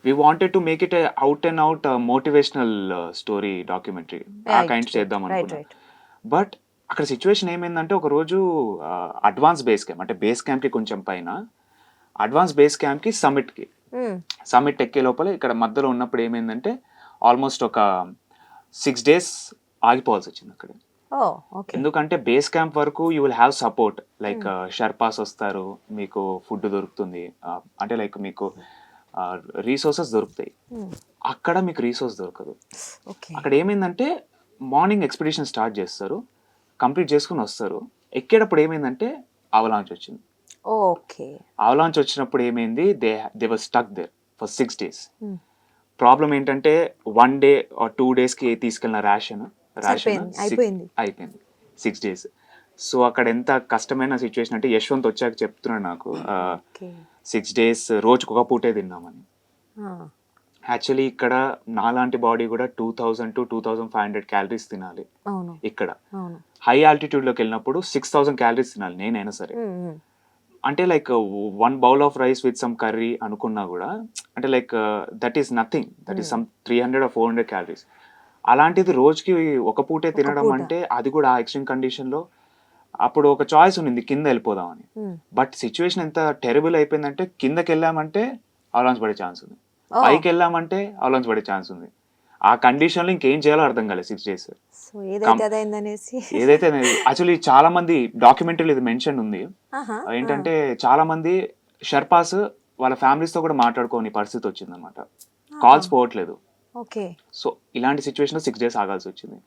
We wanted to make it out and out motivational story documentary ఆ right, kind చేద్దాం right, అనుకున్నాం. Right. But అక్కడ situation ఏమైందంటే ఒకరోజు అడ్వాన్స్ బేస్ క్యాంప్ అంటే బేస్ క్యాంప్కి కొంచెం పైన అడ్వాన్స్ బేస్ క్యాంప్కి సమిట్కి సమిట్ ఎక్కే లోపల ఇక్కడ మధ్యలో ఉన్నప్పుడు ఏమైందంటే ఆల్మోస్ట్ ఒక 6 days ఆగిపోవాల్సి వచ్చింది అక్కడ. Oh, okay. ఎందుకంటే బేస్ క్యాంప్ వరకు you will have support like Sherpas వస్తారు, మీకు ఫుడ్ దొరుకుతుంది, అంటే లైక్ మీకు రీసోర్సెస్ దొరుకుతాయి. అక్కడ మీకు రీసోర్స్ దొరకదు. ఓకే. అక్కడ ఏమైందంటే మార్నింగ్ ఎక్స్పెడిషన్ స్టార్ట్ చేస్తారు, కంప్లీట్ చేసుకుని వస్తారు. ఎక్కేటప్పుడు ఏమైందంటే అవలాంచ్ వచ్చింది. ఓకే. అవలాంచ్ వచ్చినప్పుడు ఏమైంది, they were stuck there for 6 days. Problem ఏంటంటే 1 day or 2 daysకి తీసుకెళ్ళిన రేషన్ అయిపోయింది. అయిపోయింది 6 days. సో అక్కడ ఎంత కష్టమైన సిచ్యువేషన్ అంటే యశ్వంత్ వచ్చాక చెప్తున్నాడు నాకు, ఓకే. 6 days రోజుకు ఒక పూటే తిన్నామని. యాక్చువల్లీ ఇక్కడ నాలాంటి బాడీ కూడా 2000 to 2500 క్యాలరీస్ తినాలి. అవును, ఇక్కడ అవును. హై ఆల్టిట్యూడ్లోకి వెళ్ళినప్పుడు 6000 క్యాలరీస్ తినాలి నేనైనా సరే. అంటే like 1 bowl of rice with some curry అనుకున్నా కూడా అంటే like that is nothing, that is some 300 or 400 calories. అలాంటిది రోజుకి ఒక పూటే తినడం పూట. అంటే అది కూడా ఆ ఎక్స్ట్రీమ్ కండిషన్లో. అప్పుడు ఒక చాయిస్ ఉంది కింద వెళ్ళిపోదామని. బట్ సిచ్యువేషన్ ఎంత టెరబుల్ అయిపోయిందంటే కిందకి వెళ్ళామంటే అవలాంచ్ పడే ఛాన్స్ ఉంది, పైకి వెళ్ళామంటే అవలాంచ్ పడే ఛాన్స్ ఉంది. ఆ కండిషన్లో ఇంకేం చేయాలో అర్థం కాలేదు 6 days. సో ఏదైతే అదైందనేసి. ఏదైతే యాక్చువల్లీ చాలా మంది డాక్యుమెంటరీలో ఇది మెన్షన్ ఉంది ఏంటంటే చాలా మంది షర్పాస్ వాళ్ళ ఫ్యామిలీస్తో కూడా మాట్లాడుకోని పరిస్థితి వచ్చింది అనమాట. కాల్స్ పోవట్లేదు. ఓకే. సో ఇలాంటి సిచ్యువేషన్లో 6 days ఆగాల్సి వచ్చింది.